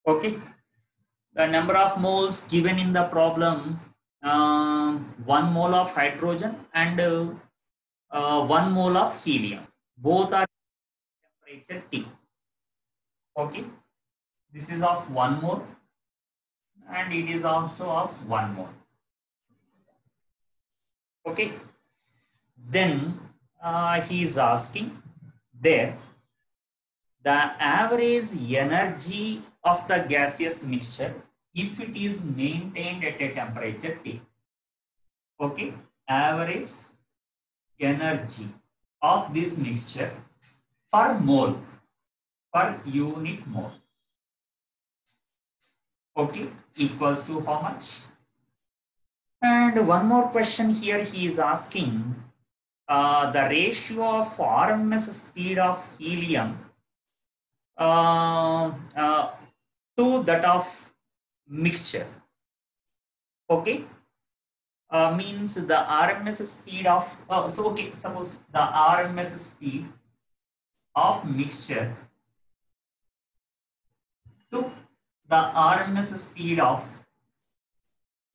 Okay, the number of moles given in the problem, 1 mole of hydrogen and 1 mole of helium. Both are temperature T. Okay, this is of 1 mole and it is also of 1 mole. Okay, then he is asking there the average energy of the gaseous mixture if it is maintained at a temperature T. Okay, average energy of this mixture per mole, per unit mole. Okay, equals to how much? And one more question here he is asking the ratio of RMS speed of helium to that of mixture. Okay, means the RMS speed of so okay, suppose the RMS speed of mixture to the RMS speed of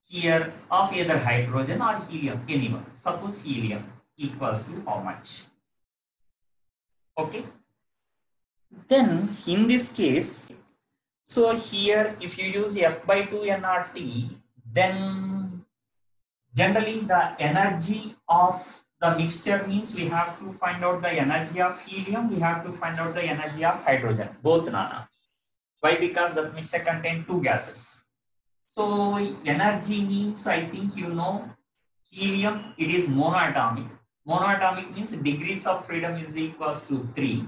here of either hydrogen or helium, anyone. Suppose helium equals to how much? Okay. Then in this case, so here if you use F by 2 nRT, then generally the energy of the mixture means we have to find out the energy of helium, we have to find out the energy of hydrogen, both nana. Why? Because the mixture contains two gases. So energy means, I think you know, helium, it is monoatomic. Monoatomic means degrees of freedom is equals to 3.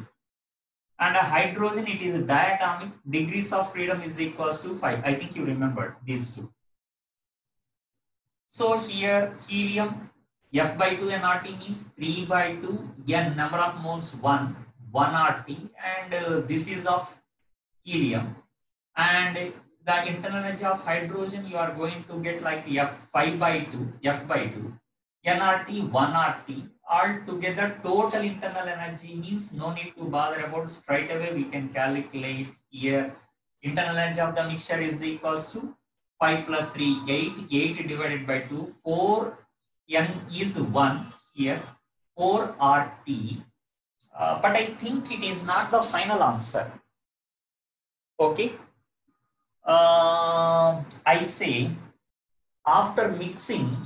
And a hydrogen, it is diatomic, degrees of freedom is equals to 5. I think you remember these two. So here helium, F by 2 nRT means 3 by 2, n number of moles 1 RT, and this is of helium. And the internal energy of hydrogen you are going to get like F5 by 2, F by 2, nRT 1 RT. All together total internal energy means no need to bother about, straight away we can calculate here. Internal energy of the mixture is equals to 5 plus 3, 8, 8 divided by 2, 4, n is 1 here, 4 RT. But I think it is not the final answer. Okay. I say after mixing,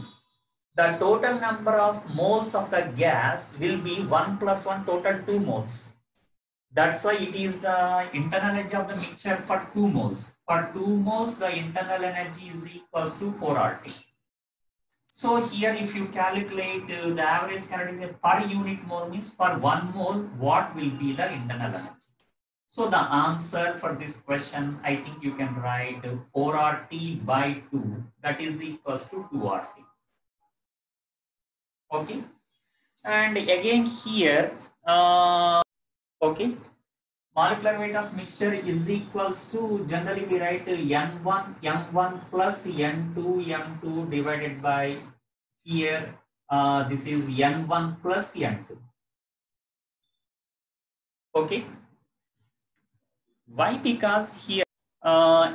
the total number of moles of the gas will be 1 plus 1, total 2 moles. That's why it is the internal energy of the mixture for 2 moles. For 2 moles, the internal energy is equals to 4 RT. So here if you calculate the average characteristic per unit mole means for 1 mole, what will be the internal energy? So the answer for this question, I think you can write 4 RT by 2, that is equals to 2 RT. Okay. And again here, okay, molecular weight of mixture is equals to, generally we write M1 plus N2 divided by here, this is N1 plus N2. Okay. Why? Because here,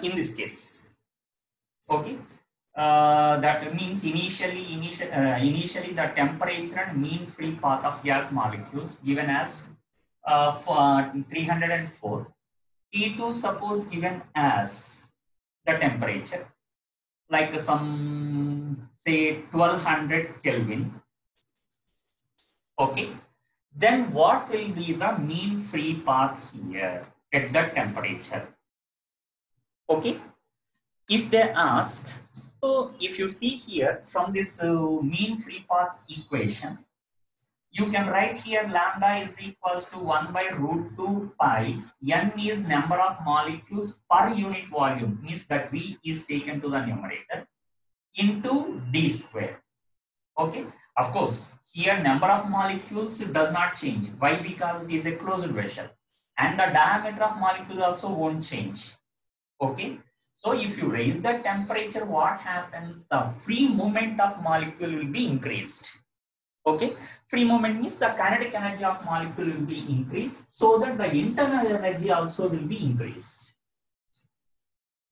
in this case, okay, that means initially the temperature and mean free path of gas molecules given as 304. T2 suppose given as the temperature, like some say 1200 Kelvin. Okay, then what will be the mean free path here at that temperature? Okay, if they ask, so if you see here from this mean free path equation, you can write here lambda is equals to 1 by root 2 pi. N is number of molecules per unit volume, means that V is taken to the numerator, into D square. Okay, of course, here number of molecules does not change. Why? Because it is a closed vessel, and the diameter of molecule also won't change. Okay, so if you raise the temperature, what happens? The free movement of molecule will be increased. Okay, free movement means the kinetic energy of molecule will be increased, so that the internal energy also will be increased.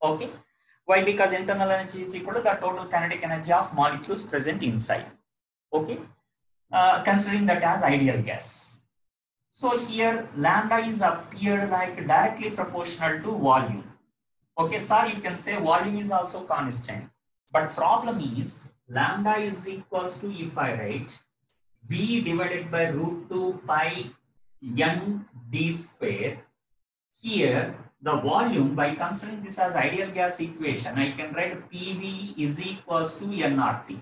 Okay. Why? Because internal energy is equal to the total kinetic energy of molecules present inside. Okay. Considering that as ideal gas. So here lambda is appeared like directly proportional to volume. Okay, sir, you can say volume is also constant. But problem is lambda is equals to, if I write V divided by root 2 pi n d square. Here the volume, by considering this as ideal gas equation, I can write PV is equals to nRT.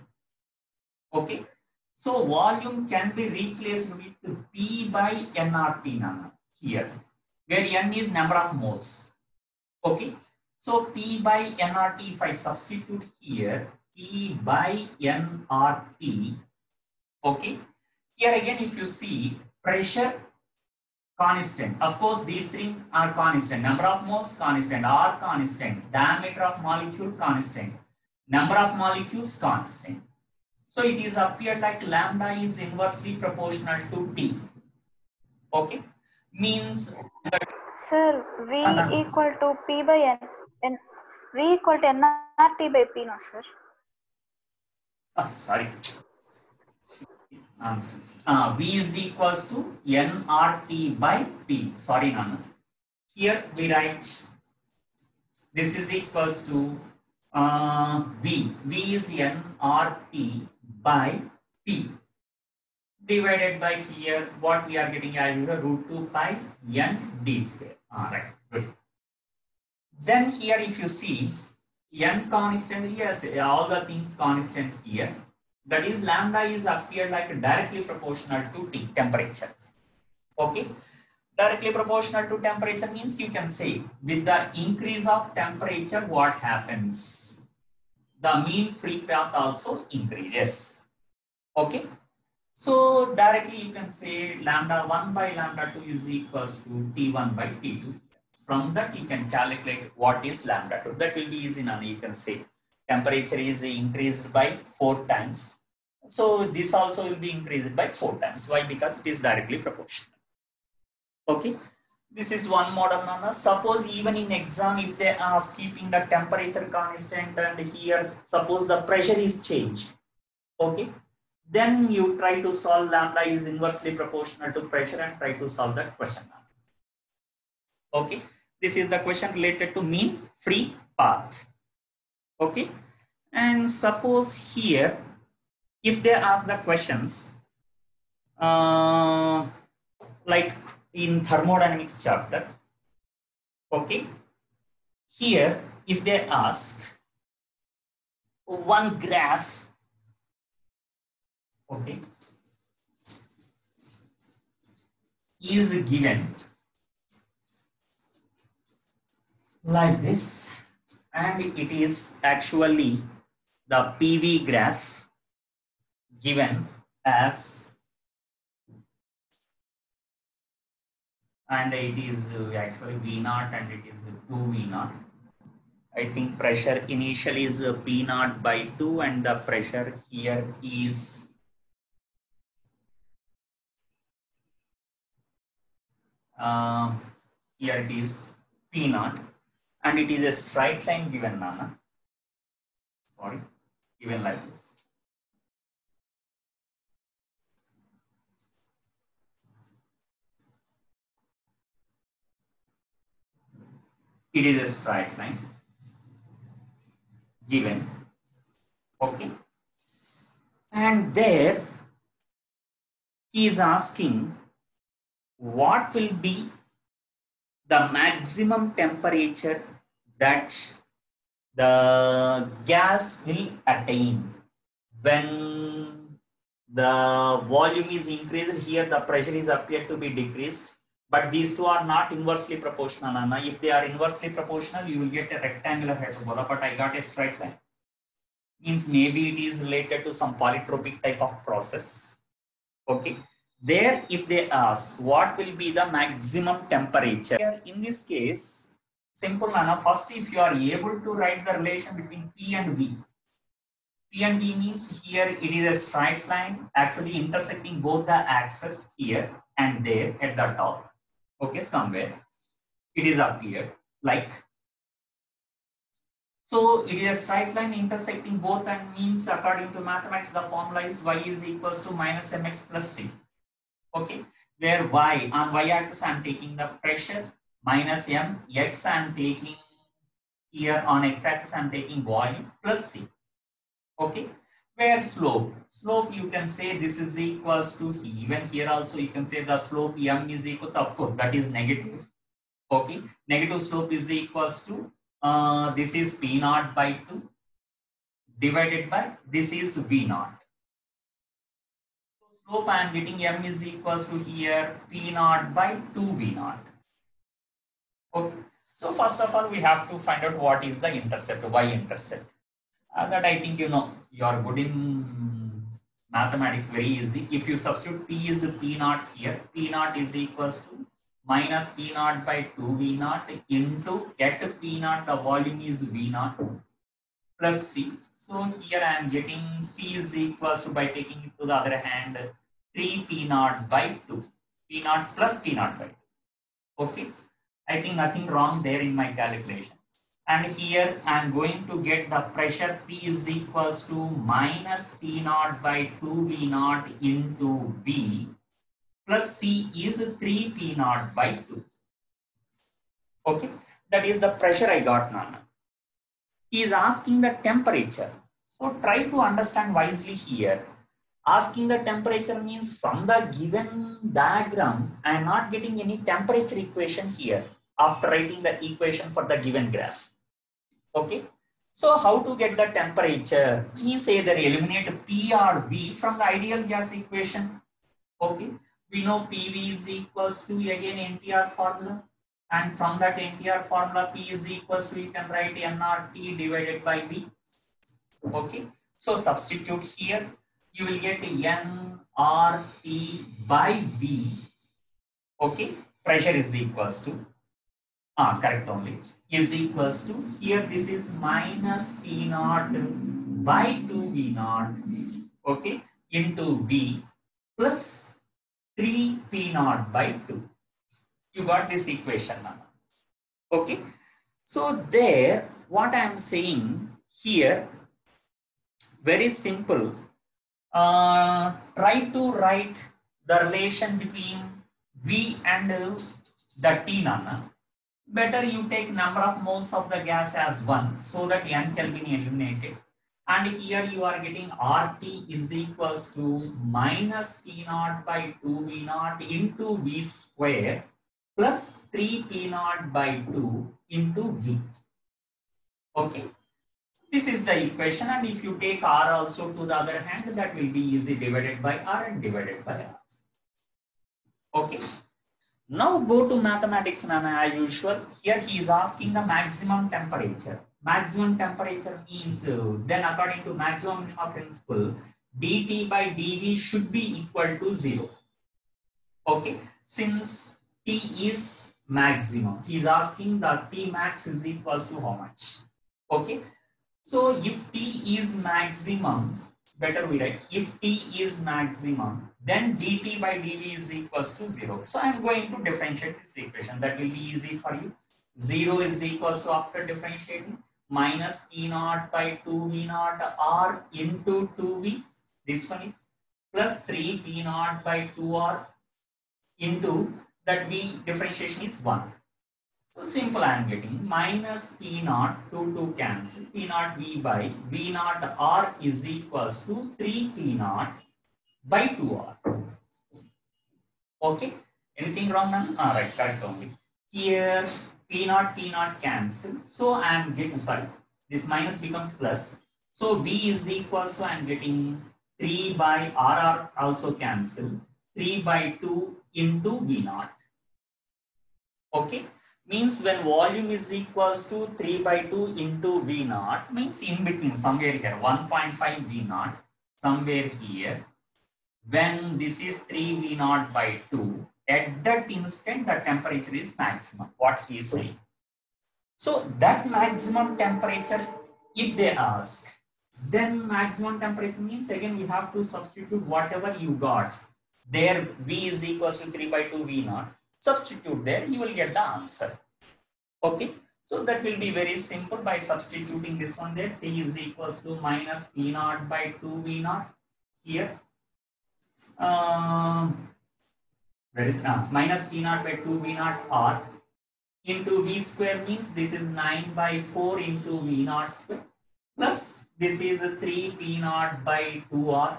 Okay. So volume can be replaced with P by nRT now here, where n is number of moles. Okay. So P by nRT, if I substitute here, P by nRT, okay. Here again, if you see pressure constant, of course these three are constant, number of moles constant, R constant, diameter of molecule constant, number of molecules constant. So it is appeared like lambda is inversely proportional to T. Okay, means that Sir, V equal to P by N V equal to nRT by P, no sir. Sorry. Nonsense. V is equals to nRT by P. Sorry, Nana. Here we write this is equals to V. V is nRT by P divided by here what we are getting as root 2 pi n d square. Right. Good. Then here if you see n constant, yes, all the things constant here. That is lambda is appeared like directly proportional to T, temperature. Okay. Directly proportional to temperature means you can say with the increase of temperature what happens? The mean free path also increases. Okay. So directly you can say lambda 1 by lambda 2 is equals to T1 by T2. From that you can calculate what is lambda 2. That will be easy now. You can say temperature is increased by 4 times. So this also will be increased by 4 times. Why? Because it is directly proportional. Okay. This is one model, Nana. Suppose even in exam, if they ask keeping the temperature constant and here suppose the pressure is changed. Okay. Then you try to solve lambda is inversely proportional to pressure and try to solve that question. Okay. This is the question related to mean free path. Okay. And suppose here, if they ask the questions like in thermodynamics chapter, okay, here if they ask one graph, okay, is given like this, and it is actually the PV graph given as, and it is actually V0 and it is 2 V0. I think pressure initially is P0 by 2 and the pressure here is here it is P0 and it is a straight line given, Nana. Sorry, given like this. It is a straight line given, okay, and there he is asking what will be the maximum temperature that the gas will attain when the volume is increased. Here the pressure is appeared to be decreased, but these two are not inversely proportional, Anna. If they are inversely proportional, you will get a rectangular hyperbola, but I got a straight line. Means maybe it is related to some polytropic type of process. Okay. There, if they ask what will be the maximum temperature, here in this case, simple, Anna. First, if you are able to write the relation between P and V. P and V means here it is a straight line actually intersecting both the axes here and there at the top. Okay, somewhere it is appeared like So it is a straight line intersecting both, and means according to mathematics the formula is y is equals to minus mx plus c. Okay, where y on y axis I am taking the pressure minus m, x I am taking here on x axis I am taking volume plus c. Okay, where slope you can say this is equals to, even here also you can say the slope m is equals, of course that is negative. Okay, negative slope is equals to this is p naught by 2 divided by this is v naught. So slope I am getting m is equals to here p naught by 2 v naught. Okay, so first of all we have to find out what is the intercept, y-intercept. That I think you know, you are good in mathematics, very easy. If you substitute p is p naught here, p naught is equals to minus p naught by 2 v naught into get p naught, the volume is v naught plus c. So here I am getting c is equals to, by taking it to the other hand, 3 p naught by 2, p naught plus p naught by 2. Okay, I think nothing wrong there in my calculation. And here I am going to get the pressure P is equals to minus P naught by 2 V naught into V plus C is 3 P naught by 2. Okay, that is the pressure I got now. He is asking the temperature. So try to understand wisely here. Asking the temperature means from the given diagram, I am not getting any temperature equation here after writing the equation for the given graph. Okay, so how to get the temperature? Means either eliminate P or V from the ideal gas equation. Okay, we know PV is equals to again NTR formula, and from that NTR formula P is equals to, you can write nRT divided by V. Okay, so substitute here, you will get nRT by V. Okay, pressure is equals to, correct only, is equals to, here this is minus P naught by 2 V naught, okay, into V plus 3 P naught by 2. You got this equation now. Okay, so there what I am saying here, very simple. Try to write the relation between V and the T nana. Better you take number of moles of the gas as 1 so that N Kelvin eliminated. And here you are getting RT is equals to minus P naught by 2 V naught into V square plus 3 P naught by 2 into V. Okay. This is the equation, and if you take R also to the other hand, that will be easy, divided by R and divided by R. Okay. Now go to mathematics, Nana, as usual. Here he is asking the maximum temperature. Maximum temperature means then according to maximum minimum principle, dt by dv should be equal to 0. Okay, since T is maximum, he is asking the T max is equals to how much? Okay, so if T is maximum, better we write, if T is maximum, then dt by dv is equals to 0. So I am going to differentiate this equation. That will be easy for you. 0 is equals to, after differentiating, minus P naught by 2 V naught R into 2V. This one is plus 3 P naught by 2 R into that V differentiation is 1. So simple, I am getting minus P naught, 2 cancel, P naught V by V naught R is equals to 3 P naught by 2R. Okay, anything wrong now? Right, correct only. Here P naught cancel. So I am getting, sorry, this minus becomes plus. So V is equals to, I am getting 3 by RR also cancel, 3 by 2 into V naught. Okay, means when volume is equals to 3 by 2 into V naught, means in between somewhere here 1.5 V naught, somewhere here, when this is 3 V naught by 2, at that instant the temperature is maximum, what he is saying. So that maximum temperature, if they ask, then maximum temperature means again we have to substitute whatever you got. There V is equals to 3 by 2 V naught. Substitute there, you will get the answer. Okay. So that will be very simple by substituting this one there. T is equals to minus P naught by 2 V naught here. That is minus P naught by 2 V naught R into V square means this is 9 by 4 into V naught square plus this is 3 P naught by 2 R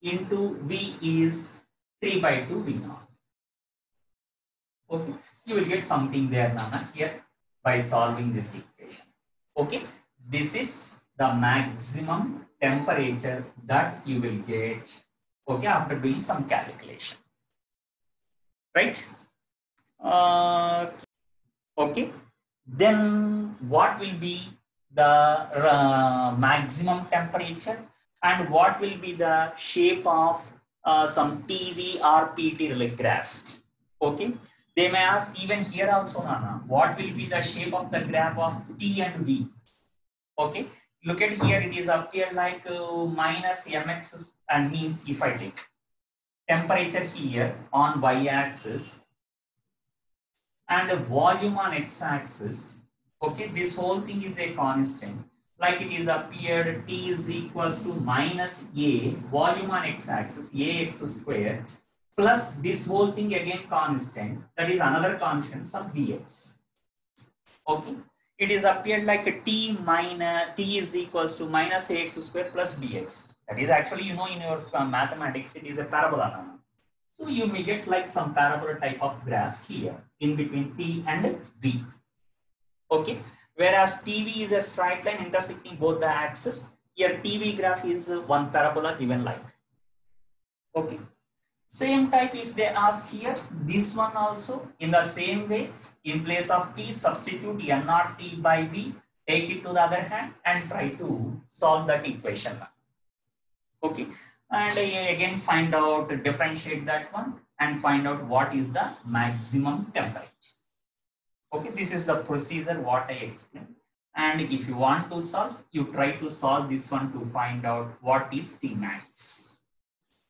into V is 3 by 2 V naught. Okay, you will get something there, Nana, here by solving this equation. Okay, this is the maximum temperature that you will get, okay, after doing some calculation, right? Okay, then what will be the maximum temperature and what will be the shape of some TV or PT relay graph? Okay, they may ask even here also, Nana, what will be the shape of the graph of T and V? Okay, look at here, it is appear like minus mx, and means if I take temperature here on y-axis and volume on x-axis, okay, this whole thing is a constant. Like it is appeared T is equals to minus A, volume on x-axis, AX square, plus this whole thing again constant, that is another constant, some Vx. Okay, it is appeared like a T is equals to minus AX square plus Bx. That is actually, you know, in your mathematics, it is a parabola. So you may get like some parabola type of graph here in between T and V. Okay, whereas TV is a straight line intersecting both the axes. Here TV graph is one parabola given like. Okay, same type if they ask here, this one also in the same way, in place of T substitute N naught T by V, take it to the other hand and try to solve that equation. Okay, and again find out, differentiate that one and find out what is the maximum temperature. Okay, this is the procedure what I explained. And if you want to solve, you try to solve this one to find out what is T max.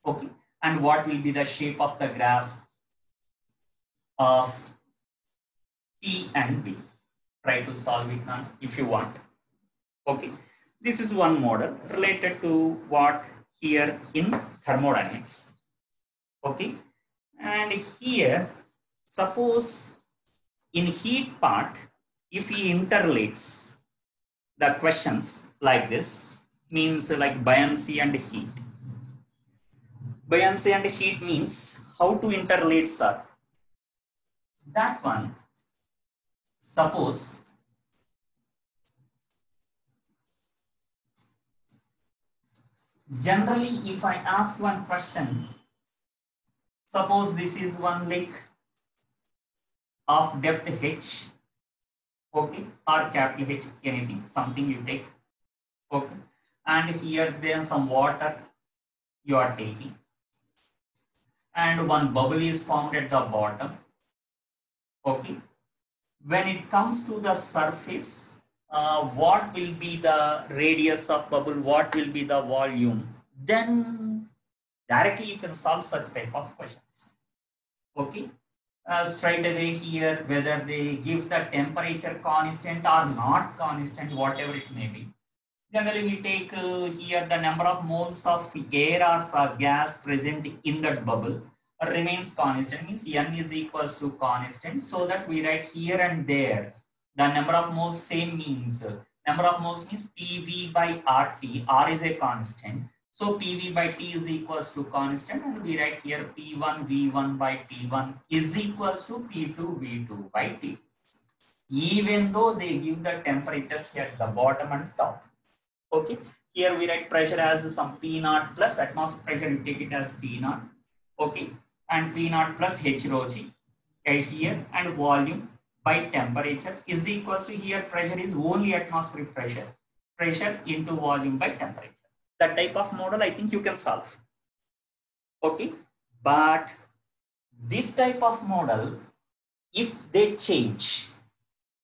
Okay, and what will be the shape of the graph of T and V. Try to solve it now if you want. Okay, this is one model related to what here in thermodynamics. Okay, and here suppose in heat part, if he interrelates the questions like this, means like buoyancy and heat. Buoyancy and heat means how to interrelate, sir. That one, suppose generally if I ask one question, suppose this is one lake of depth H, okay, or capital H, anything, something you take, okay, and here then some water you are taking, and one bubble is formed at the bottom, okay. When it comes to the surface, what will be the radius of bubble, what will be the volume, then directly you can solve such type of questions, okay. Straight away here, whether they give the temperature constant or not constant, whatever it may be. Generally, we take here the number of moles of air or gas present in that bubble remains constant, means N is equals to constant, so that we write here and there the number of moles same means number of moles means PV by RT, R is a constant. So PV by T is equals to constant, and we write here P1 V1 by T1 is equals to P2 V2 by T. Even though they give the temperatures here at the bottom and top. Okay, here we write pressure as some P0 plus atmospheric pressure, you take it as P0. Okay, and P0 plus H rho G here, and volume by temperature is equals to, here pressure is only atmospheric pressure, pressure into volume by temperature. That type of model I think you can solve. Okay, but this type of model, if they change,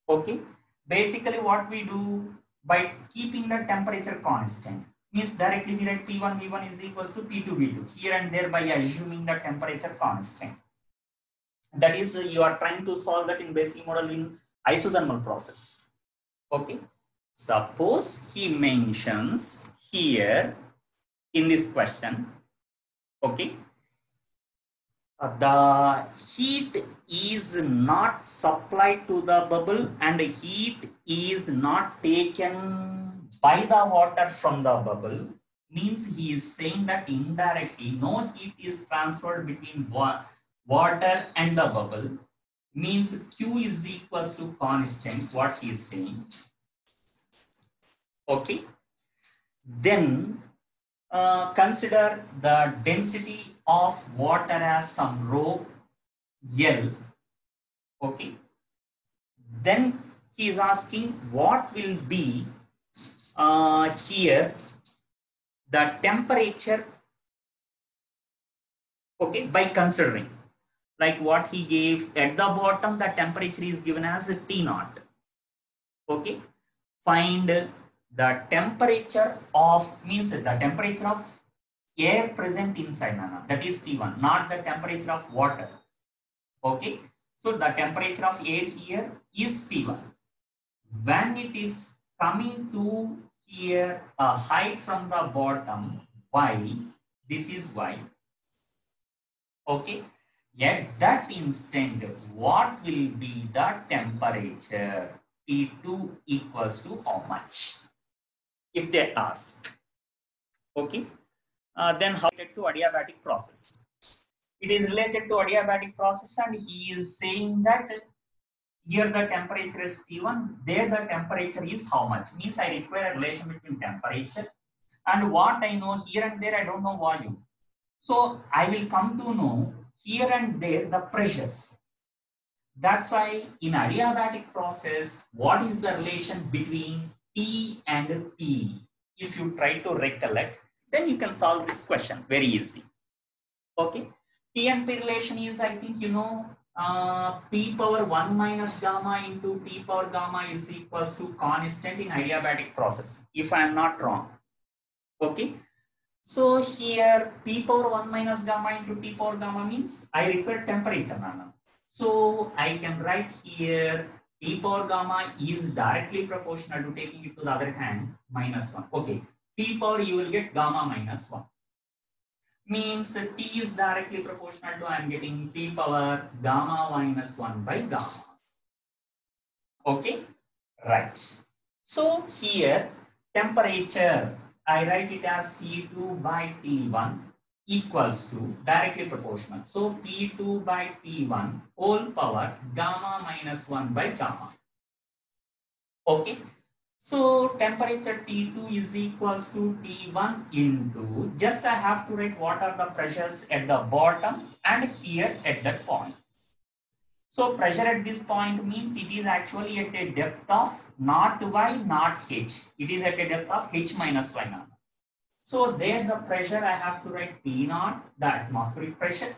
okay, basically what we do by keeping the temperature constant means directly we write P1 V1 is equals to P2 V2 here and there by assuming the temperature constant. That is, you are trying to solve that in basic model in isothermal process. Okay. Suppose he mentions here in this question, okay, the heat is not supplied to the bubble and heat is not taken by the water from the bubble, means he is saying that indirectly no heat is transferred between water and the bubble, means Q is equals to constant, what he is saying. Okay. Then consider the density of water as some rho L. Okay. Then he is asking what will be here the temperature. Okay, by considering like what he gave at the bottom, the temperature is given as T naught. Okay, find the temperature of, means the temperature of air present inside, that is T1, not the temperature of water. Okay, so the temperature of air here is T1. When it is coming to here a height from the bottom, Y, this is Y. Okay, at that instant, what will be the temperature? T2 equals to how much? If they ask. Okay, then how related to adiabatic process? It is related to adiabatic process, and he is saying that here the temperature is T1, there the temperature is how much? Means I require a relation between temperature and what I know here and there, I don't know volume. So I will come to know here and there the pressures. That's why in adiabatic process, what is the relation between T and P? If you try to recollect, then you can solve this question very easy. Okay, T and P relation is, I think you know, P power 1 minus gamma into P power gamma is equals to constant in adiabatic process, if I am not wrong. Okay, so here P power 1 minus gamma into T power gamma means I require temperature. So I can write here T power gamma is directly proportional to taking it to the other hand minus 1. Okay, P power you will get gamma minus 1. Means T is directly proportional to, I am getting T power gamma minus 1 by gamma. Okay, right. So here temperature, I write it as T2 by T1 equals to directly proportional. So P2 by P1 whole power gamma minus 1 by gamma. Okay. So temperature T2 is equals to T1 into, just I have to write what are the pressures at the bottom and here at that point. So pressure at this point means it is actually at a depth of not Y, not H. It is at a depth of H minus Y naught. So there the pressure I have to write P naught, the atmospheric pressure,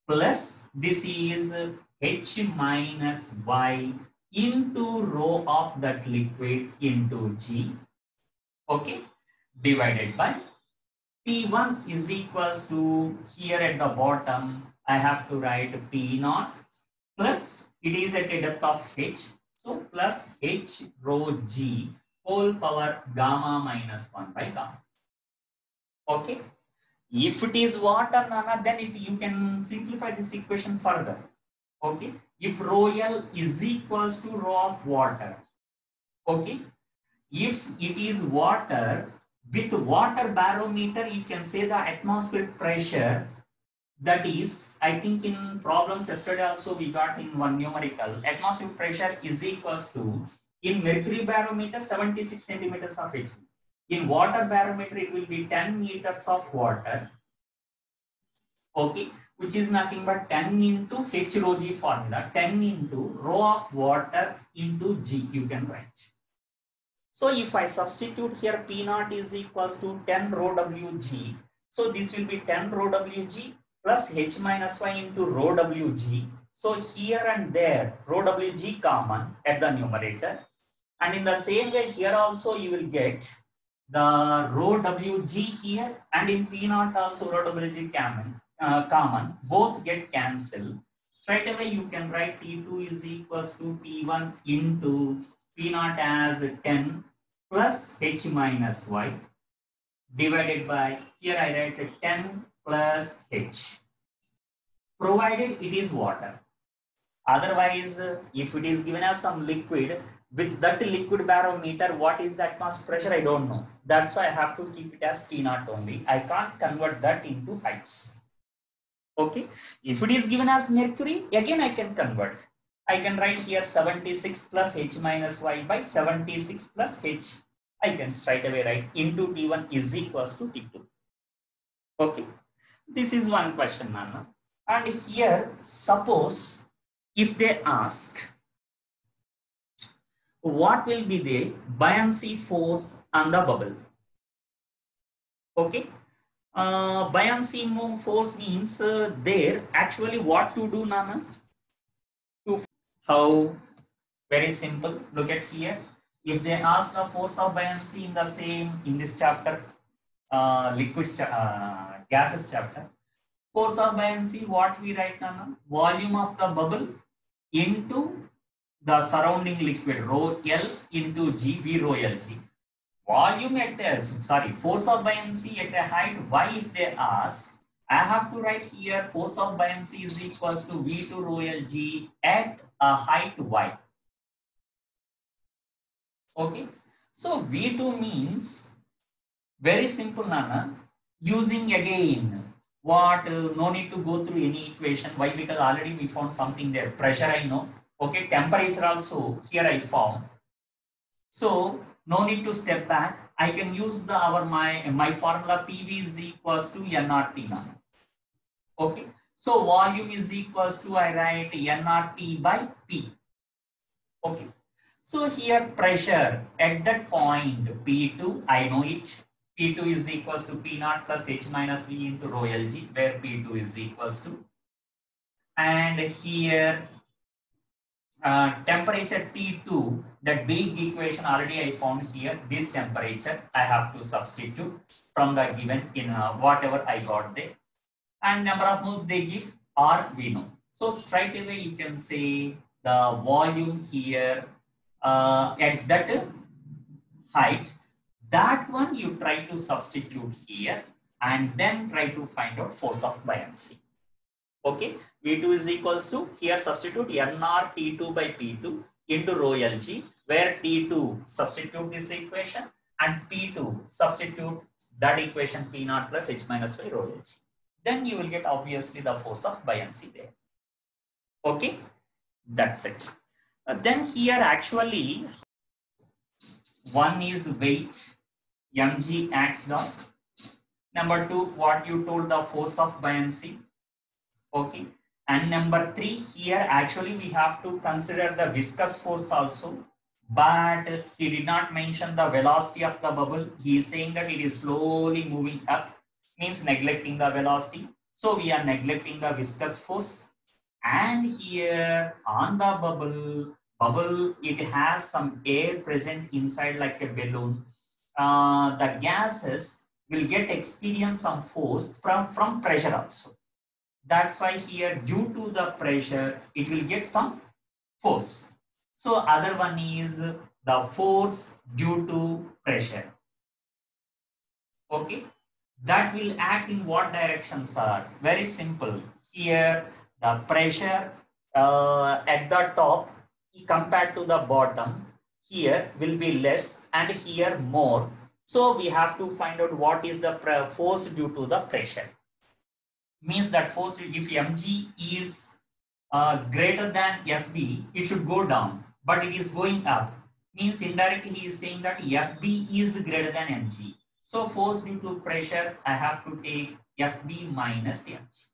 plus this is H minus Y into rho of that liquid into G. Okay, divided by P1 is equals to, here at the bottom, I have to write P naught plus it is at a depth of H. So plus H rho G whole power gamma minus 1 by gamma. Okay. If it is water, then you can simplify this equation further. Okay. If rho L is equals to rho of water. Okay. If it is water, with water barometer, you can say the atmospheric pressure. That is, I think in problems yesterday also we got in one numerical, atmospheric pressure is equals to, in mercury barometer 76 centimeters of Hg. In water barometer it will be 10 meters of water. Okay, which is nothing but 10 into H rho G formula, 10 into rho of water into G you can write. So if I substitute here P naught is equals to 10 rho Wg, so this will be 10 rho Wg plus H minus Y into rho Wg. So here and there rho Wg common at the numerator, and in the same way here also you will get the rho Wg here, and in P naught also rho Wg common, both get cancelled. Straight away you can write T2 is equals to T1 into P naught as 10 plus H minus Y divided by, here I write 10 plus H, provided it is water. Otherwise, if it is given as some liquid, with that liquid barometer, what is the atmospheric pressure? I don't know. That's why I have to keep it as T0 only. I can't convert that into heights. Okay. If it is given as mercury, again I can convert. I can write here 76 plus H minus Y by 76 plus H. I can straight away write into T1 is equals to T2. Okay. This is one question, Nana. And here, suppose if they ask, what will be the buoyancy force on the bubble? Okay. Buoyancy force means there actually what to do, Nana? How? Very simple. Look at here. If they ask the force of buoyancy in this chapter, gases chapter, force of buoyancy, what we write, Nana? Volume of the bubble into the surrounding liquid, rho L into G, V rho L G. Volume force of buoyancy at a height y, if they ask, I have to write here force of buoyancy is equals to V2 rho L G at a height y. Okay, so V2 means very simple, Nana, using again what, no need to go through any equation. Why? Because already we found something there. Pressure I know. Okay, temperature also here I found. So no need to step back. I can use my formula PV is equals to nRT now. Okay, so volume is equals to, I write nRT by P. Okay, so here pressure at that point P2, I know it. P2 is equals to P naught plus H minus V into rho Lg, where P2 is equals to, and here temperature T2, that big equation already I found here. This temperature I have to substitute from the given in whatever I got there, and number of moles they give or we know. So straight away you can say the volume here at that height, that one you try to substitute here and then try to find out force of buoyancy. Okay, V2 is equals to, here substitute nR T2 by P2 into rho Lg, where T2 substitute this equation and P2 substitute that equation P naught plus H minus Y rho Lg. Then you will get obviously the force of buoyancy there. Okay, that's it. Then here actually one is weight, mg acts dot. Number two, what you told, the force of buoyancy. Okay, and number three, here actually we have to consider the viscous force also, but he did not mention the velocity of the bubble. He is saying that it is slowly moving up, means neglecting the velocity. So we are neglecting the viscous force. And here on the bubble, it has some air present inside like a balloon. The gases will experience some force from pressure also. That's why here, due to the pressure, it will get some force. So other one is the force due to pressure. Okay, that will act in what directions are? Very simple. Here the pressure at the top compared to the bottom, here will be less and here more. So we have to find out what is the force due to the pressure. Means that force, if mg is greater than fb, it should go down, but it is going up. Means indirectly he is saying that fb is greater than mg. So force due to pressure, I have to take fb minus mg.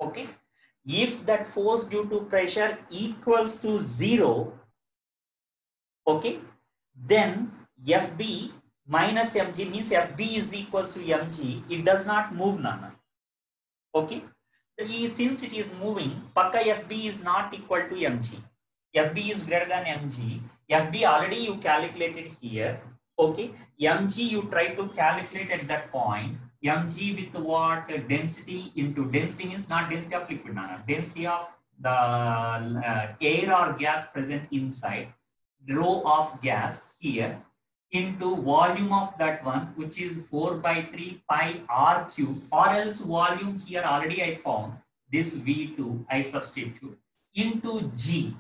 Okay, if that force due to pressure equals to 0, okay, then fb minus mg means fb is equals to mg. It does not move, Nana. Okay, since it is moving, Pakka FB is not equal to mg. FB is greater than mg. FB already you calculated here. Okay, mg you try to calculate at that point. mg with what? Density into density is not density of liquid, density of the air or gas present inside, rho of gas here, into volume of that one, which is 4 by 3 pi r cube, or else volume here already I found, this V2 I substitute, into G.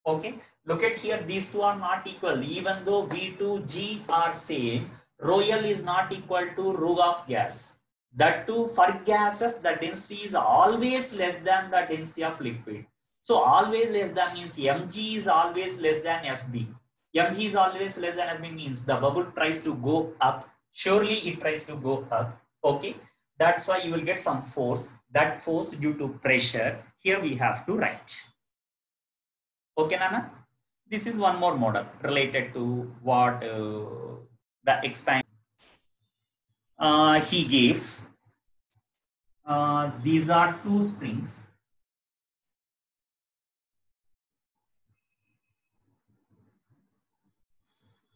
Okay, look at here, these two are not equal. Even though V2, G are same, rho L is not equal to rho of gas. That too, for gases, the density is always less than the density of liquid. So always less than means mg is always less than fb. Mg is always less than fb means the bubble tries to go up. Surely it tries to go up. Okay, that's why you will get some force. That force due to pressure, here we have to write. Okay, Nana? This is one more model related to what the expansion he gave. These are two springs.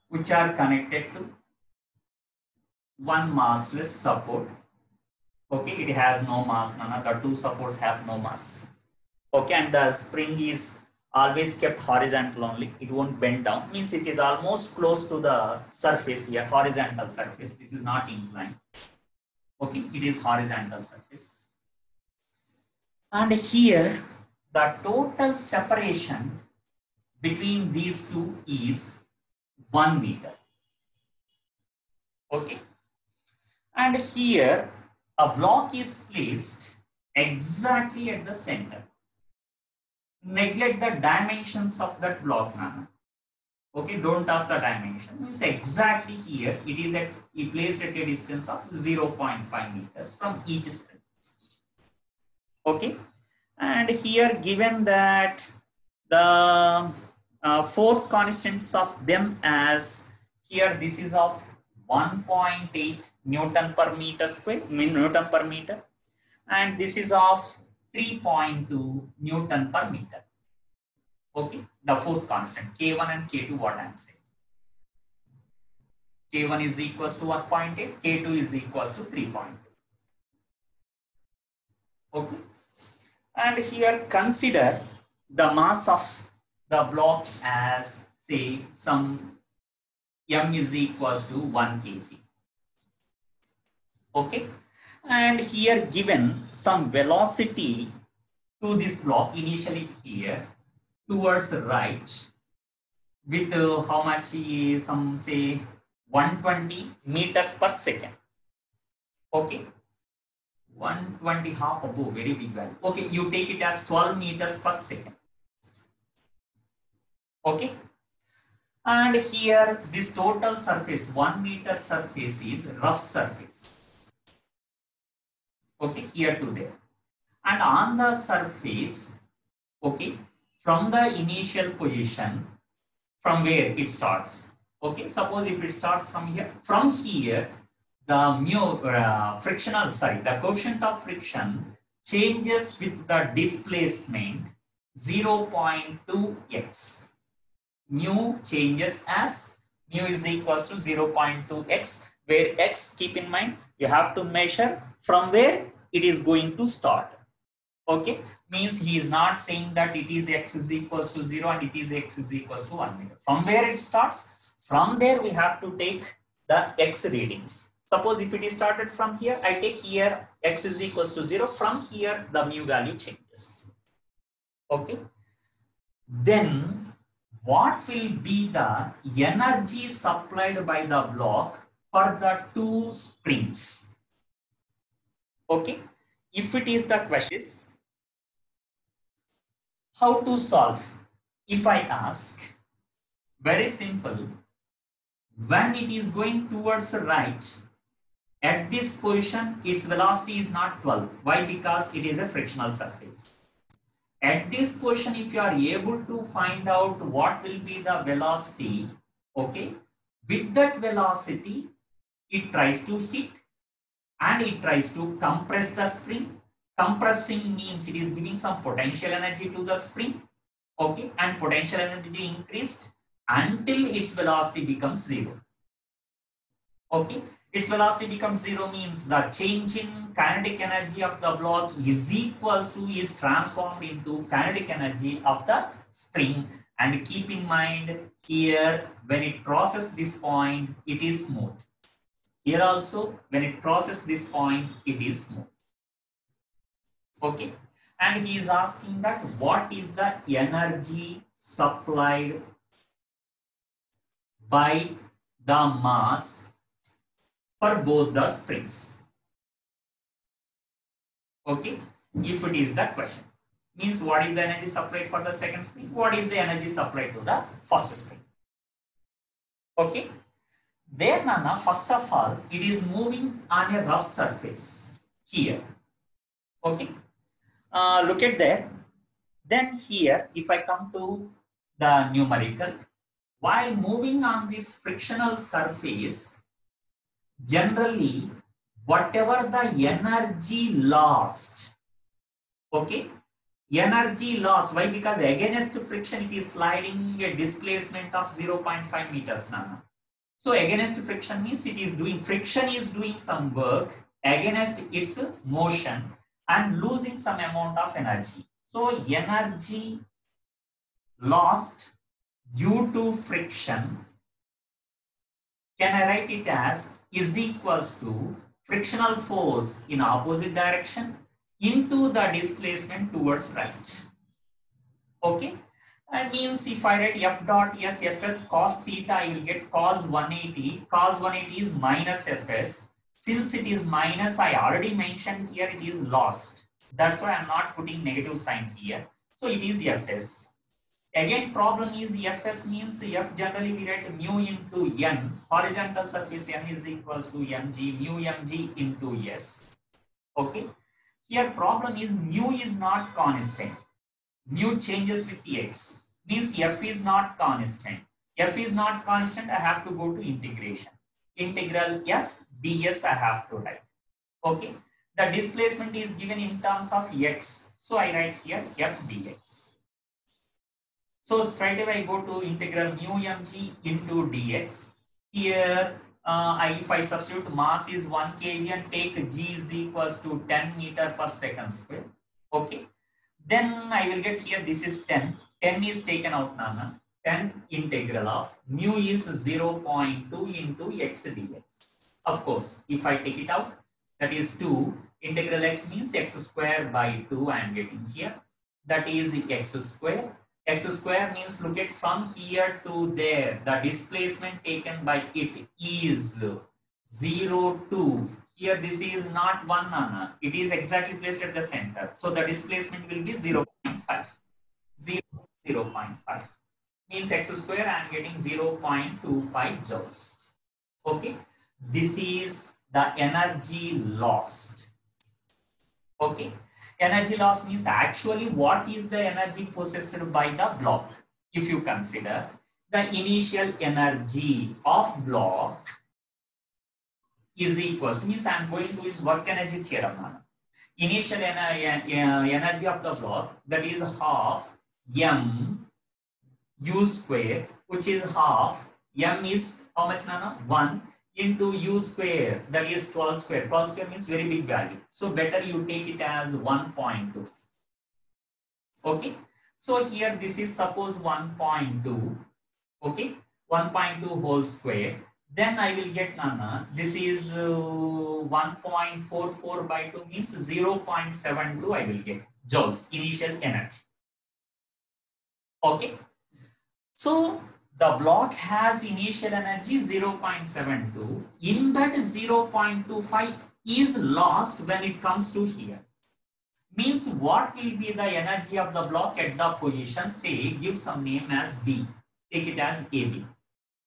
Which are connected to one massless support. Okay, it has no mass, Nana. The two supports have no mass. Okay, and the spring is always kept horizontal only. It won't bend down. Means it is almost close to the surface here, horizontal surface. This is not inclined. Okay, it is horizontal surface. And here, the total separation between these two is 1 meter. Okay, and here a block is placed exactly at the center. Neglect the dimensions of that block, Nana. Okay, don't ask the dimension. Means exactly here it is placed at a distance of 0.5 meters from each spring. Okay, and here given that the force constants of them as here this is of 1.8 Newton per meter square, Newton per meter, and this is of 3.2 Newton per meter. Okay, the force constant K1 and K2, what I am saying. K1 is equals to 1.8, K2 is equals to 3.2. Okay, and here consider the mass of the block as say some m is equals to 1 kg. Okay, and here given some velocity to this block initially here towards right with how much is some say 120 meters per second. Okay, 120 half above, very big value. Okay, you take it as 12 meters per second. Okay, and here this total surface 1 meter surface is rough surface. Okay, here to there, and on the surface, okay, from the initial position from where it starts. Okay, suppose if it starts from here, the mu frictional, the coefficient of friction changes with the displacement 0.2x. Mu changes as mu is equals to 0.2x, where x, keep in mind, you have to measure from where it is going to start. Okay, means he is not saying that it is x is equals to 0 and it is x is equals to 1 meter. From where it starts, from there we have to take the x readings. Suppose if it is started from here, I take here x is equals to 0. From here, the mu value changes. Okay, then what will be the energy supplied by the block for the two springs? Okay, if it is the question is how to solve, if I ask, very simple, when it is going towards the right, at this position its velocity is not 12. Why? Because it is a frictional surface. At this position, if you are able to find out what will be the velocity, okay, with that velocity, it tries to hit and it tries to compress the spring. Compressing means it is giving some potential energy to the spring, okay, and potential energy increased until its velocity becomes 0. Okay, its velocity becomes 0 means the change in kinetic energy of the block is transformed into kinetic energy of the spring. And keep in mind here, when it crosses this point, it is smooth. Here also, when it crosses this point, it is smooth. Okay. And he is asking that what is the energy supplied by the mass for both the springs. Okay, if it is the question, means what is the energy supplied for the second spring, what is the energy supplied to the first spring. Okay, there Nana, first of all, it is moving on a rough surface here. Okay, look at there. Then here, if I come to the numerical, while moving on this frictional surface, generally, whatever the energy lost, okay, energy lost, why? Because against friction, it is sliding a displacement of 0.5 meters now. So against friction means it is doing, friction is doing some work against its motion and losing some amount of energy. So energy lost due to friction, can I write it as is equals to frictional force in opposite direction into the displacement towards right. Okay, that means if I write f dot s fs cos theta, I will get cos 180. Cos 180 is minus fs. Since it is minus, I already mentioned here it is lost. That's why I'm not putting negative sign here. So it is fs. Again, problem is fs means f generally we write mu into n. Horizontal surface n is equals to mg, mu mg into s. Okay. Here problem is mu is not constant. Mu changes with x. Means f is not constant. F is not constant, I have to go to integration. Integral f ds I have to write. Okay. The displacement is given in terms of x. So I write here f dx. So straight away I go to integral mu mg into dx. Here, if I substitute mass is 1 kg and take g is equals to 10 meter per second square. Okay. Then I will get here, this is 10. 10 is taken out now. 10 integral of mu is 0.2 into x dx. Of course, if I take it out, that is 2. Integral x means x square by 2 I am getting here. That is x square. X square means look at from here to there, the displacement taken by it is 0, 2. Here this is not 1 nana, it is exactly placed at the center. So the displacement will be 0.5. 0.5 means x square I am getting 0.25 joules. Okay, this is the energy lost. Okay. Energy loss means actually what is the energy possessed by the block. If you consider the initial energy of block is equals to, means I am going to use work energy theorem now. Initial energy of the block, that is half m u square, which is half m is how much nana? 1 into u square, that is 12 square. 12 square means very big value. So better you take it as 1.2. Okay. So here this is suppose 1.2. Okay. 1.2 whole square. Then I will get nana. This is 1.44 by 2 means 0.72 I will get joules initial energy. Okay. So the block has initial energy 0.72. In that 0.25 is lost when it comes to here. Means what will be the energy of the block at the position, say give some name as B. Take it as AB.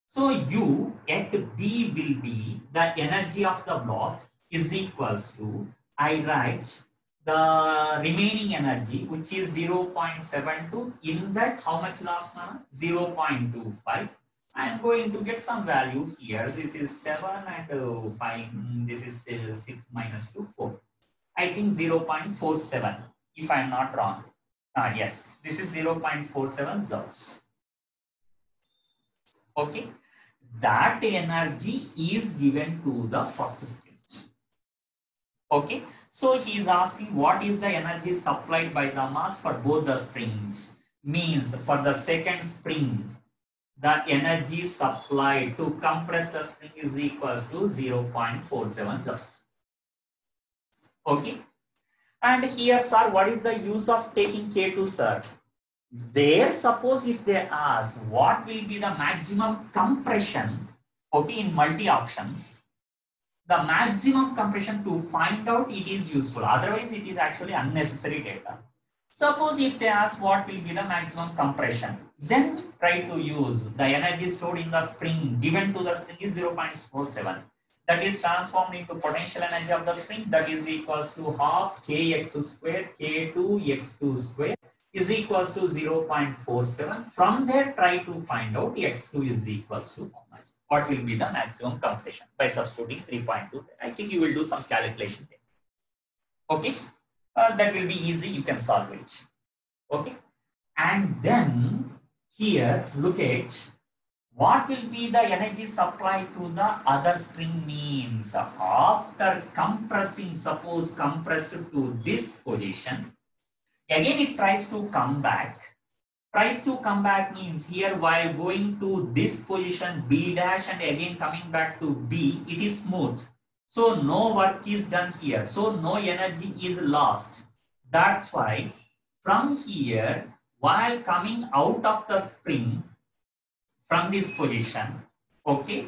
So U at B will be the energy of the block is equals to, I write the remaining energy, which is 0.72. In that, how much loss now? 0.25. I am going to get some value here. This is 7 and 5. This is 6 minus 2, 4. I think 0.47, if I am not wrong. Yes, this is 0.47 joules. Okay. that energy is given to the first spring. Okay, so he is asking what is the energy supplied by the mass for both the springs. Means for the second spring, the energy supplied to compress the spring is equals to 0.47 joules. Okay, and here, sir, what is the use of taking K2, sir? There, suppose if they ask what will be the maximum compression, okay, in multi options, the maximum compression to find out it is useful. Otherwise, it is actually unnecessary data. Suppose if they ask what will be the maximum compression, then try to use the energy stored in the spring given to the spring is 0.47. That is transformed into potential energy of the spring, that is equals to half kx square k2 x2 square is equals to 0.47. From there, try to find out x2 is equals to how much. What will be the maximum compression by substituting 3.2. I think you will do some calculation there. Okay, that will be easy. You can solve it. Okay, and then here look at what will be the energy supplied to the other spring. Means after compressing, suppose compressed to this position, again it tries to come back. Tries to come back means here while going to this position B dash and again coming back to B, it is smooth. So no work is done here. So no energy is lost. That's why from here, while coming out of the spring from this position, okay,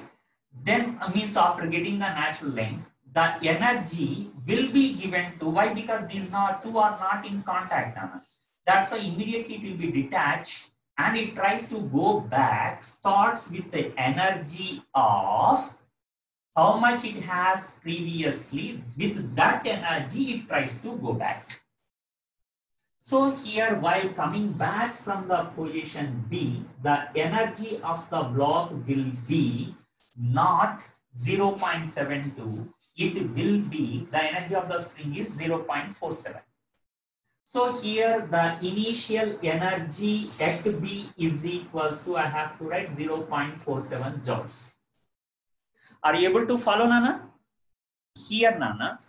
then means after getting the natural length, the energy will be given to, why? Because these two are not in contact. That's why immediately it will be detached and it tries to go back, starts with the energy of how much it has previously. With that energy, it tries to go back. So here, while coming back from the position B, the energy of the block will be not 0.72. It will be, the energy of the spring is 0.47. So here the initial energy at B is equals to, I have to write 0.47 joules. Are you able to follow, Nana? Here, Nana,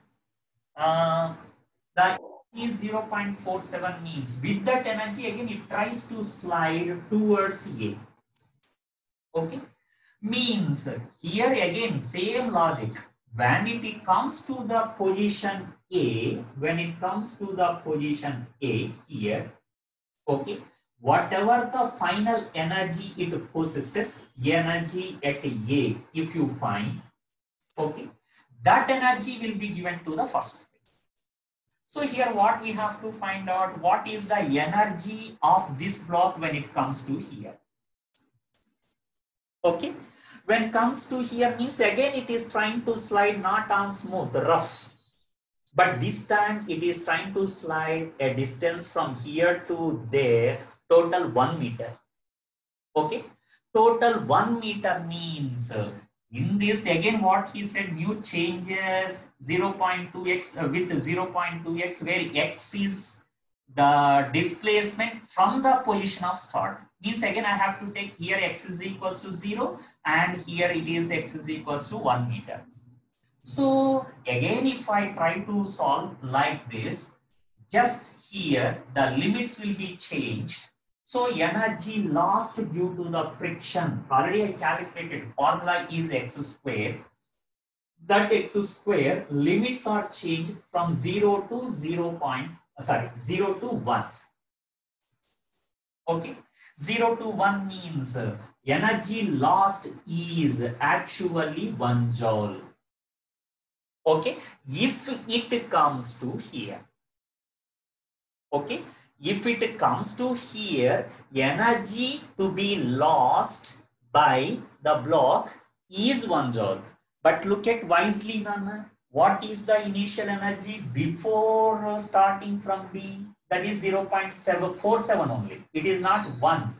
the is 0.47 means with that energy again it tries to slide towards A. Okay, means here again same logic. When it comes to the position A, when it comes to the position A here, okay, whatever the final energy it possesses, energy at A, if you find, okay, that energy will be given to the first spring. So here what we have to find out, what is the energy of this block when it comes to here. Okay, when it comes to here means again it is trying to slide not on smooth, rough. But this time it is trying to slide a distance from here to there, total 1 meter. Okay, total 1 meter means in this again what he said, mu changes 0.2x with 0.2x, where x is the displacement from the position of start. Means again I have to take here x is equals to 0 and here it is x is equals to 1 meter. So again if I try to solve like this, just here the limits will be changed. So energy lost due to the friction, already I calculated, formula is x square. That x square limits are changed from 0 to 0 to 1. Okay, 0 to 1 means energy lost is actually 1 joule. Okay, if it comes to here. Okay, if it comes to here, energy to be lost by the block is 1 joule. But look at wisely, Nana. What is the initial energy before starting from B? That is 0.747 only. It is not 1.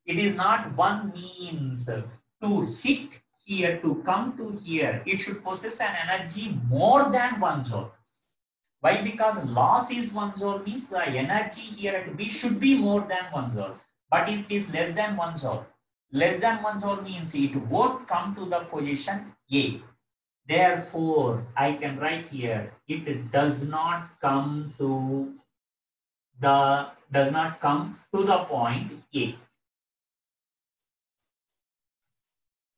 It is not 1 means to hit here, to come to here, it should possess an energy more than 1 joule. Why? Because loss is 1 joule means the energy here at B should be more than 1 joule. But it is less than 1 joule. Less than 1 joule means it won't come to the position A. Therefore, I can write here, it does not come to the point A.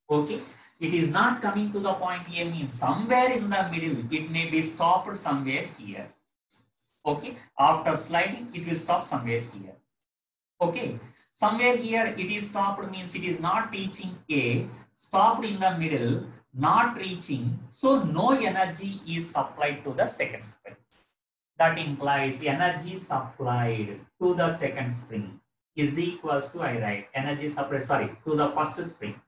Okay, it is not coming to the point A means somewhere in the middle. It may be stopped somewhere here. Okay, after sliding, it will stop somewhere here. Okay, somewhere here it is stopped means it is not reaching A, stopped in the middle, not reaching, so no energy is supplied to the second spring. That implies energy supplied to the second spring is equals to, I write, energy supplied, to the first spring.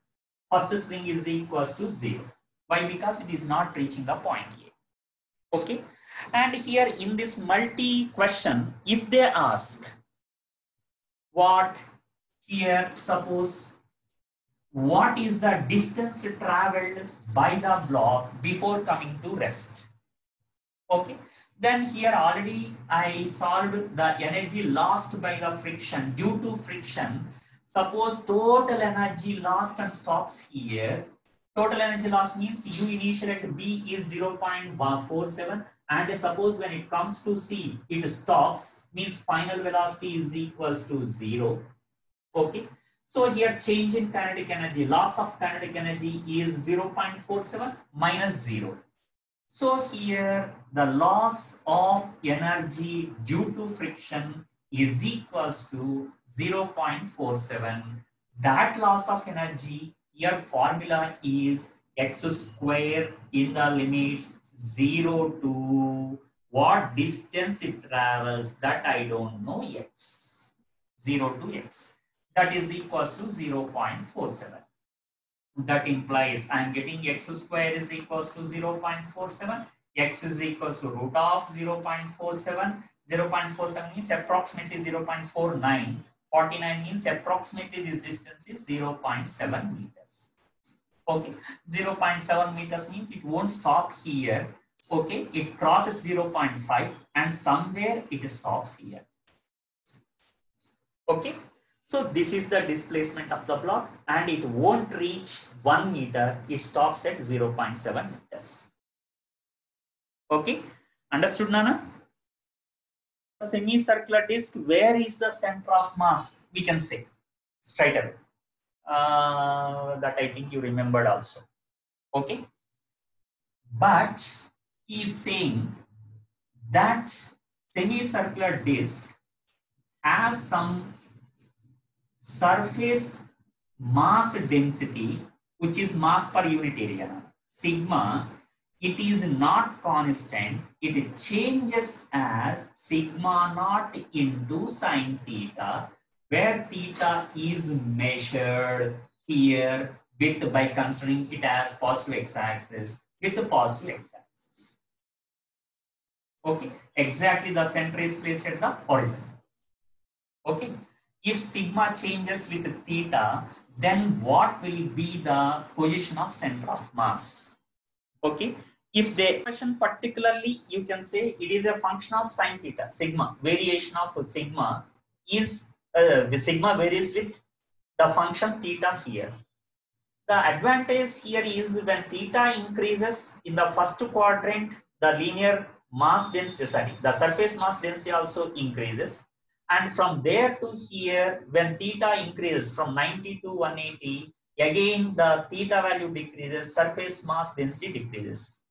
First spring is equals to 0. Why? Because it is not reaching the point A. Okay, and here in this multi question, if they ask, what here, suppose, what is the distance traveled by the block before coming to rest? Okay, then here already I solved the energy lost by the friction due to friction. Suppose total energy lost and stops here. Total energy lost means U initial at B is 0.47, and suppose when it comes to C, it stops, means final velocity is equals to 0. Okay, so here change in kinetic energy, loss of kinetic energy is 0.47 minus 0. So here the loss of energy due to friction is equals to 0.47. That loss of energy, here formula is x square in the limits 0 to what distance it travels, that I don't know, x. 0 to x. That is equals to 0.47. That implies I am getting x square is equals to 0.47. X is equals to root of 0.47. 0.47 means approximately 0.49. 49 means approximately this distance is 0.7 meters. Okay, 0.7 meters means it won't stop here. Okay, it crosses 0.5 and somewhere it stops here. Okay, so this is the displacement of the block and it won't reach 1 meter. It stops at 0.7 meters. Okay, understood, Nana? Semicircular disc, where is the center of mass? We can say straight away. That I think you remembered also. Okay, but he is saying that semicircular disc has some surface mass density, which is mass per unit area, sigma. It is not constant. It changes as sigma naught into sine theta, where theta is measured here with by considering it as positive x-axis with the positive x-axis. Okay, exactly the center is placed at the horizon. Okay, if sigma changes with theta, then what will be the position of center of mass? Okay, if the question particularly, you can say it is a function of sine theta, sigma, variation of sigma is, the sigma varies with the function theta here. The advantage here is when theta increases in the first quadrant, the linear mass density, the surface mass density also increases. And from there to here, when theta increases from 90 to 180, again the theta value decreases, surface mass density decreases.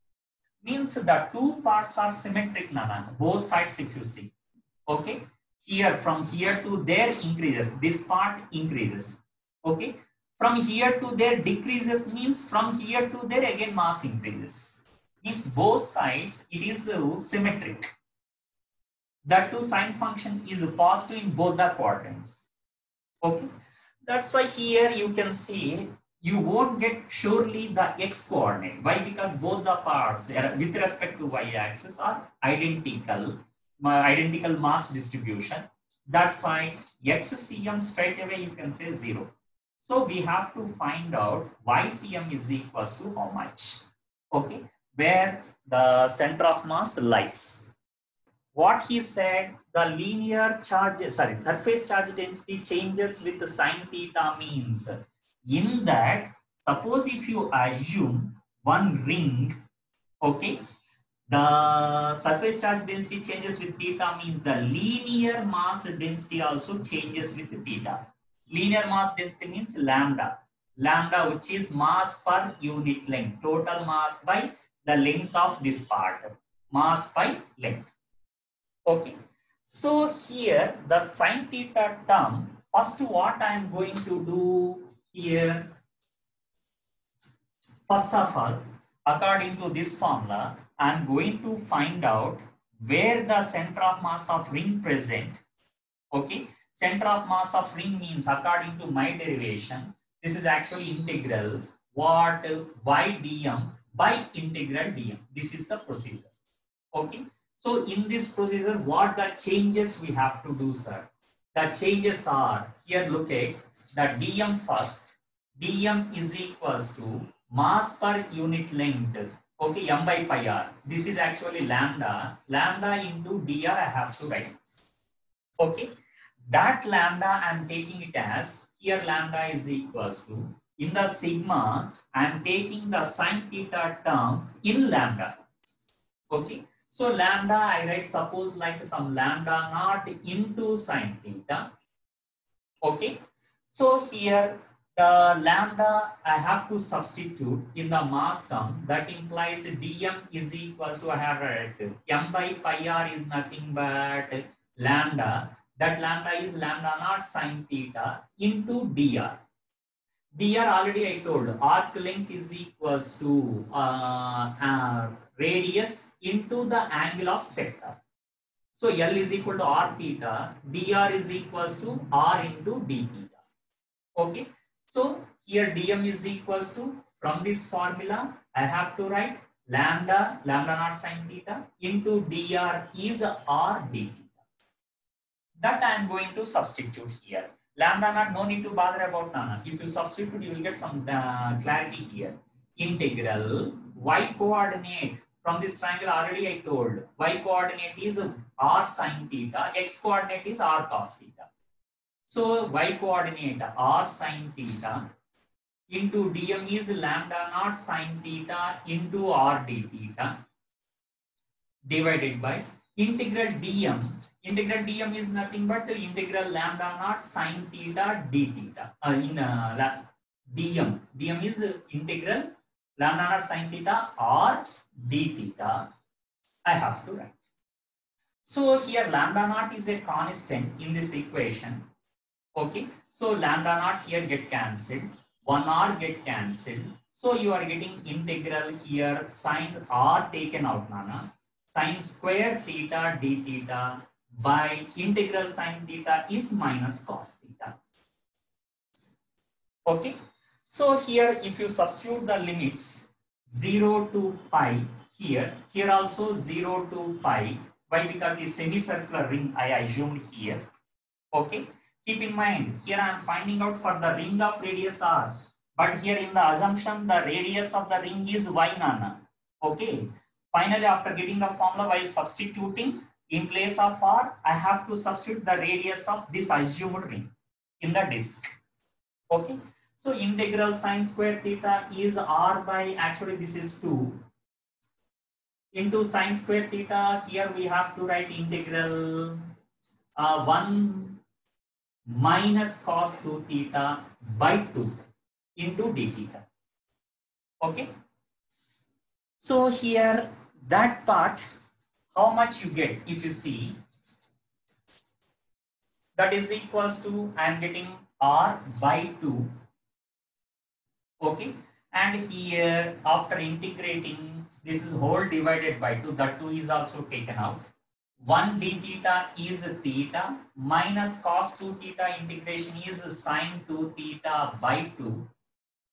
Means the two parts are symmetric, Nana, both sides if you see. Okay, here from here to there increases, this part increases. Okay, from here to there decreases means from here to there again mass increases. Means both sides it is symmetric. That too sine function is positive in both the quadrants. Okay, that's why here you can see you won't get surely the x coordinate. Why? Because both the parts with respect to y-axis are identical mass distribution. That's why xcm straight away you can say 0. So we have to find out ycm is equals to how much. Okay, where the center of mass lies. What he said, the linear charge, surface charge density changes with the sine theta means In that, suppose if you assume one ring, okay, the surface charge density changes with theta means the linear mass density also changes with theta. Linear mass density means lambda. Lambda, which is mass per unit length, total mass by the length of this part, mass by length. Okay. So here the sine theta term, first what I am going to do here, first of all, according to this formula, I am going to find out where the center of mass of ring present. Okay, center of mass of ring means, according to my derivation, this is actually integral what y dm by integral dm. This is the procedure. Okay, so in this procedure, what the changes we have to do, sir? The changes are, here look at the dm first. Dm is equals to mass per unit length. Okay, m by pi r. This is actually lambda. Lambda into dr I have to write. Okay, that lambda I am taking it as, here lambda is equals to, in the sigma I am taking the sine theta term in lambda. Okay, so lambda I write, suppose like some lambda naught into sine theta. Okay, so here the lambda I have to substitute in the mass term. That implies dm is equals to, I have written m by pi r is nothing but lambda. That lambda is lambda naught sine theta into dr. Dr already I told, arc length is equals to radius into the angle of sector. So L is equal to r theta, dr is equals to r into d theta. Okay, so here dm is equals to, from this formula I have to write lambda naught sine theta into dr is r d theta. That I am going to substitute here. Lambda naught, no need to bother about nana. If you substitute, you will get some clarity here. Integral y coordinate, from this triangle already I told, y coordinate is r sine theta, x coordinate is r cos theta. So y coordinate r sine theta into dm is lambda naught sine theta into r d theta divided by integral dm. Integral dm is nothing but integral lambda naught sine theta d theta. Dm is integral lambda naught sine theta or d theta. I have to write. So here lambda naught is a constant in this equation. Okay, so lambda naught here get cancelled, 1r get cancelled. So you are getting integral here sine r taken out, nana. Sine square theta d theta by integral sine theta is minus cos theta. Okay, so here if you substitute the limits 0 to pi, here also 0 to pi. Why? Because the semicircular ring I assumed here. Okay, keep in mind here I am finding out for the ring of radius r, but here in the assumption the radius of the ring is y, nana. Okay. Finally, after getting the formula, while substituting in place of r, I have to substitute the radius of this assumed ring in the disk. Okay, so integral sine square theta is r by, actually this is 2 into sine square theta. Here we have to write integral 1 minus cos 2 theta by 2 into d theta. Okay, so here that part, how much you get, if you see, that is equals to, I am getting r by 2. Okay, and here after integrating, this is whole divided by 2, that 2 is also taken out. 1 d theta is theta minus cos 2 theta, integration is sine 2 theta by 2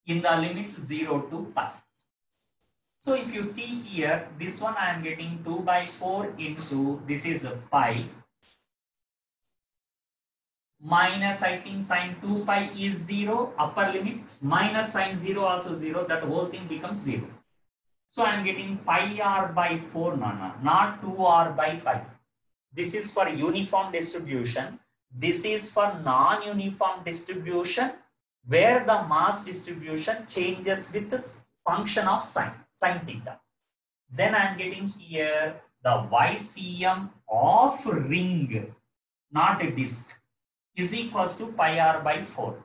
in the limits 0 to pi. So if you see here, this one I am getting 2 by 4 into, this is pi, minus I think sine 2 pi is 0, upper limit, minus sine 0 also 0, that whole thing becomes 0. So I am getting pi r by 4, nana, not 2r by pi. This is for uniform distribution. This is for non-uniform distribution. where the mass distribution changes with the function of sine theta. Then I am getting here the YCM of ring, not a disk, is equals to pi r by 4.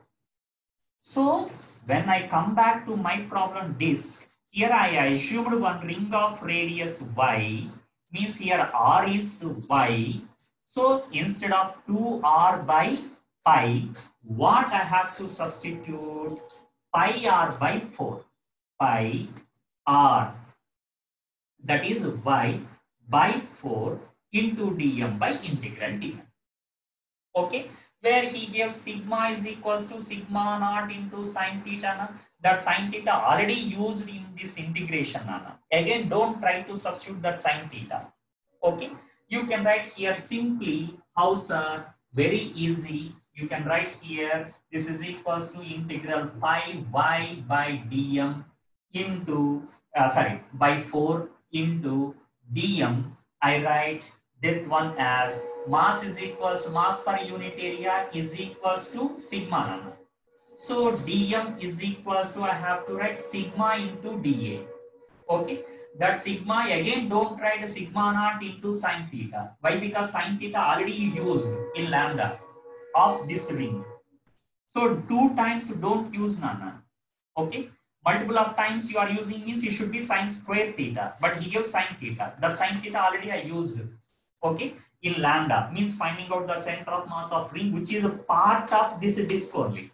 So when I come back to my problem disk, here I assumed one ring of radius y, means here r is y. So instead of 2r by pi, what I have to substitute? Pi r by 4. Pi r, that is y by 4 into dm by integral dm. Okay, where he gave sigma is equals to sigma naught into sine theta. Na? That sine theta already used in this integration. Na? Again, don't try to substitute that sine theta. Okay, you can write here simply, how sir? Very easy. You can write here, this is equals to integral pi y by dm into, by 4 into dm. I write that one as mass is equals to mass per unit area is equals to sigma naught. So dm is equals to, I have to write sigma into dA. Okay, that sigma, again don't write sigma naught into sine theta. Why? Because sine theta already used in lambda of this ring. So 2 times don't use nana. Okay, multiple of times you are using means it should be sine square theta, but he gives sine theta. The sine theta already I used. Okay, in lambda means finding out the center of mass of ring, which is a part of this disk only.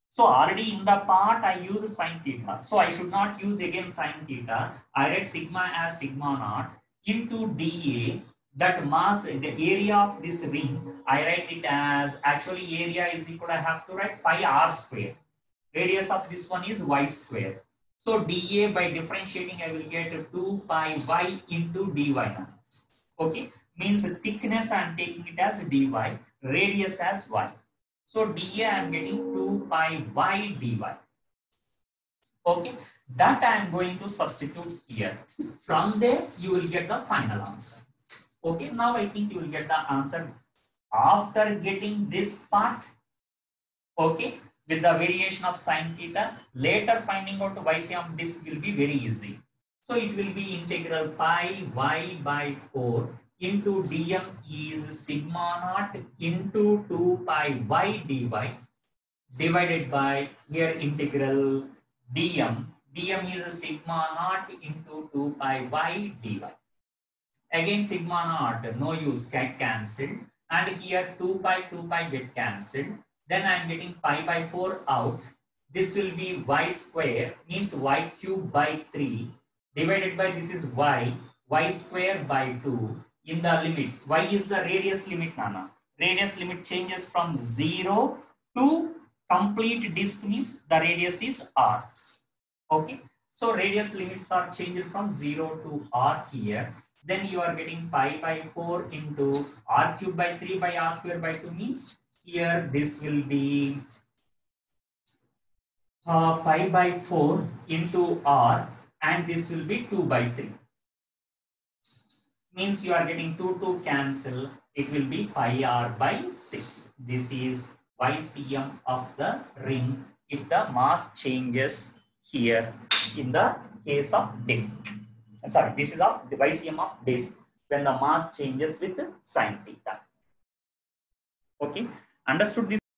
So already in the part I use sine theta. So I should not use again sine theta. I write sigma as sigma naught into dA. That mass, the area of this ring, I write it as, actually area is equal, I have to write pi r square. Radius of this one is y square. So dA by differentiating I will get 2 pi y into dy now. Okay, means the thickness I am taking it as dy, radius as y. So dA I am getting 2 pi y dy. Okay, that I am going to substitute here. From there you will get the final answer. Okay, now I think you will get the answer after getting this part. Okay, with the variation of sine theta, later finding out YCM disk will be very easy. So it will be integral pi y by 4 into dm is sigma naught into 2 pi y dy divided by here integral dm. dm is sigma naught into 2 pi y dy. Again sigma naught, no use, get cancelled. And here 2 pi get cancelled. Then I am getting pi by 4 out. This will be y square, means y cube by 3 divided by this is y square by 2 in the limits. Y is the radius limit, Nana. Radius limit changes from 0 to complete disk, means the radius is r. Okay, so radius limits are changed from 0 to r here. Then you are getting pi by 4 into r cube by 3 by r square by 2, means here this will be pi by 4 into r, and this will be 2 by 3. Means you are getting 2 cancel. It will be pi r by 6. This is YCM of the ring if the mass changes here in the case of disk. Sorry, this is of the YCM of disk when the mass changes with sine theta. Okay, understood this?